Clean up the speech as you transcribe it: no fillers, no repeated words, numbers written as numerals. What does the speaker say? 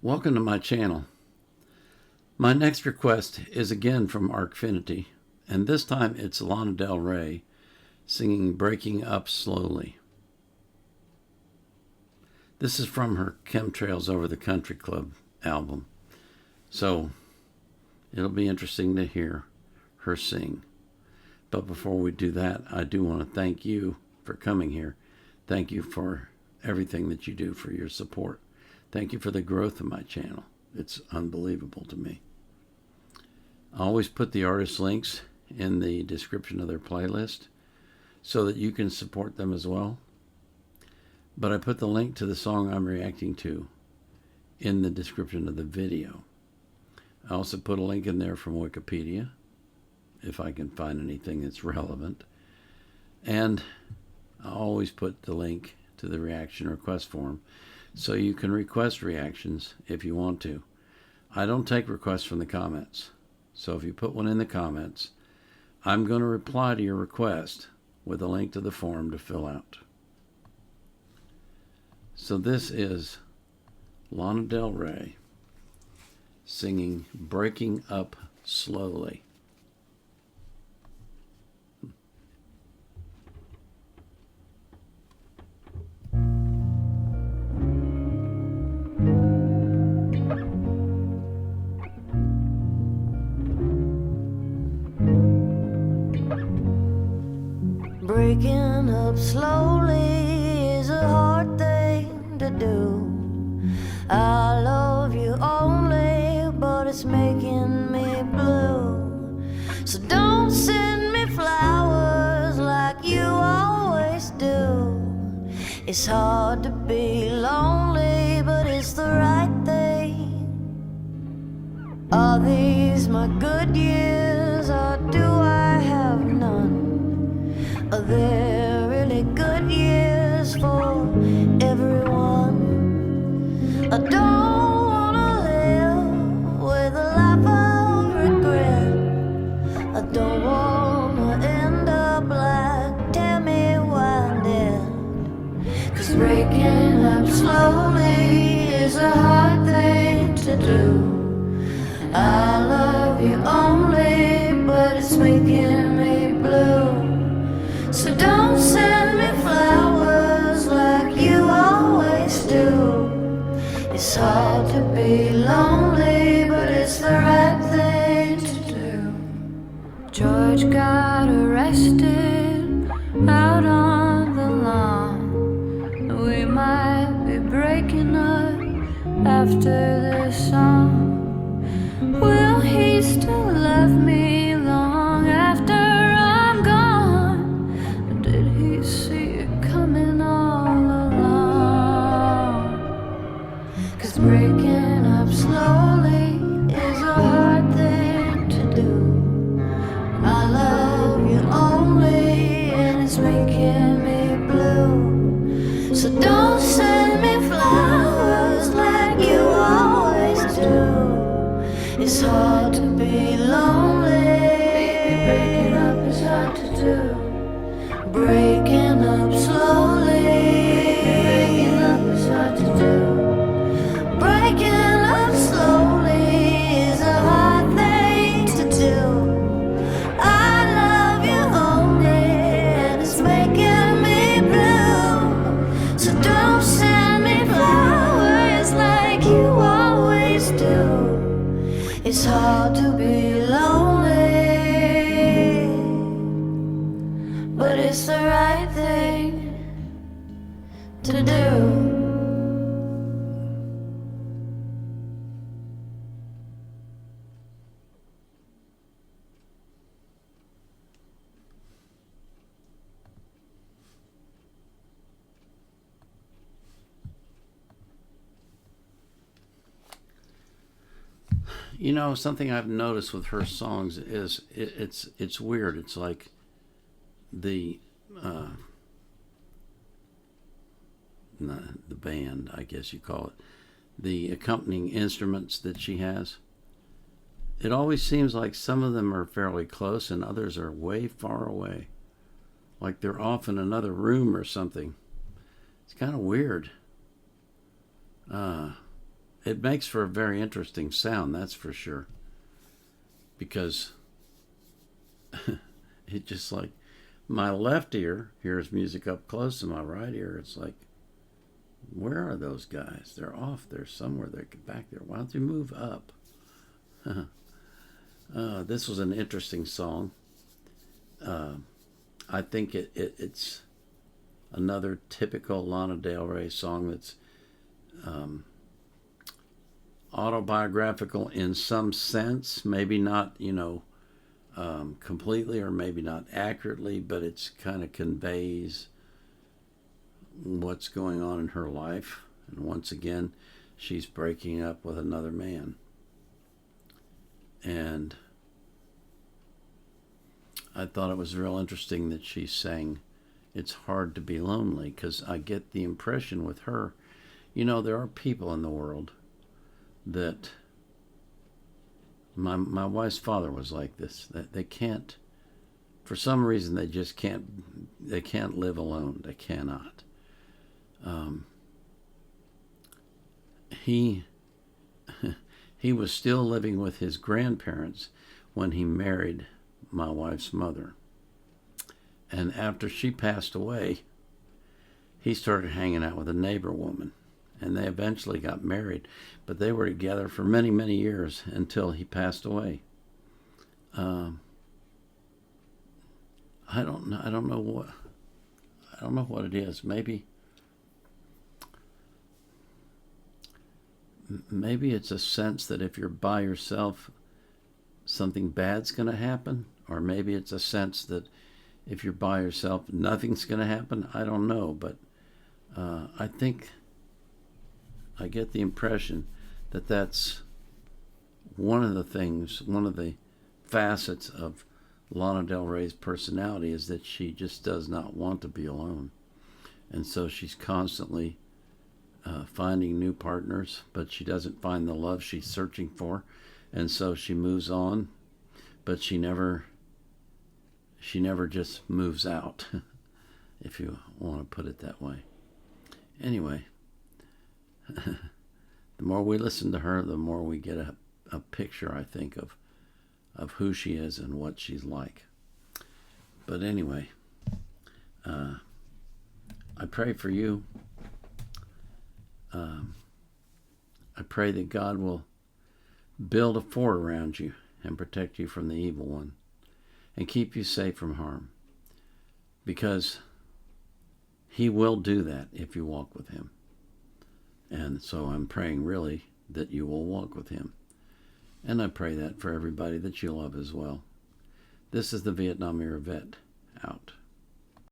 Welcome to my channel. My next request is again from Arkfinity, and this time it's Lana Del Rey singing Breaking Up Slowly. This is from her Chemtrails Over the Country Club album, so it'll be interesting to hear her sing. But before we do that, I do want to thank you for coming here. Thank you for everything that you do, for your support. Thank you for the growth of my channel. It's unbelievable to me. I always put the artist links in the description of their playlist so that you can support them as well. But I put the link to the song I'm reacting to in the description of the video. I also put a link in there from Wikipedia, if I can find anything that's relevant. And I always put the link to the reaction request form, so you can request reactions if you want to. I don't take requests from the comments. So if you put one in the comments, I'm going to reply to your request with a link to the form to fill out. So this is Lana Del Rey singing Breaking Up Slowly. Breaking up slowly is a hard thing to do. I love you only, but it's making me blue. So don't send me flowers like you always do. It's hard to be lonely, but it's the right thing. Are these my good years, or do I have none? Are there really good years for everyone? I don't wanna live with a life of regret. I don't wanna end up like Tammy Wynette. 'Cause breaking up slowly is a hard thing to do. I love you only, but it's making me blue. So don't send me flowers like you always do. It's hard to be lonely, but it's the right thing to do. George got arrested out on the lawn. We might be breaking up after this song. Will he still love me long after I'm gone? Did he see it coming all along? 'Cause breaking up slowly is a hard thing to do. I love you only, and it's making me blue. So don't send me flowers like you always do. It's hard to be lonely. Breaking up is hard to do. Breaking up slowly. Breaking up is hard to do. Breaking up slowly is a hard thing to do. I love you only, and it's making me blue. So don't send me flowers like you always do. It's hard to be lonely, but it's the right thing to do. You know, something I've noticed with her songs is it's weird. It's like the the band, I guess you call it, the accompanying instruments that she has. It always seems like some of them are fairly close and others are way far away, like they're off in another room or something. It's kind of weird. it makes for a very interesting sound, that's for sure. Because it just like my left ear hears music up close, and my right ear, it's like, where are those guys? They're off there somewhere. They're back there. Why don't they move up? This was an interesting song. I think it's another typical Lana Del Rey song that's autobiographical in some sense, maybe not, completely, or maybe not accurately, but it's kind of conveys what's going on in her life. And once again, she's breaking up with another man. And I thought it was real interesting that she sang "It's Hard to Be Lonely," because I get the impression with her, there are people in the world that my wife's father was like this, that they can't, for some reason, they just can't live alone. They cannot. He was still living with his grandparents when he married my wife's mother. And after she passed away, he started hanging out with a neighbor woman. And they eventually got married, but they were together for many, many years until he passed away. I don't know what it is. Maybe it's a sense that if you're by yourself, something bad's going to happen. Or maybe it's a sense that if you're by yourself, nothing's going to happen. I don't know, but I think I get the impression that that's one of the facets of Lana Del Rey's personality, is that she just does not want to be alone. And so she's constantly finding new partners, but she doesn't find the love she's searching for. And so she moves on, but she never just moves out, if you want to put it that way. Anyway, the more we listen to her, the more we get a picture, I think, of who she is and what she's like. But anyway, I pray for you. I pray that God will build a fort around you and protect you from the evil one and keep you safe from harm, because he will do that if you walk with him. And so I'm praying really that you will walk with him. And I pray that for everybody that you love as well. This is the Vietnam Era Vet out.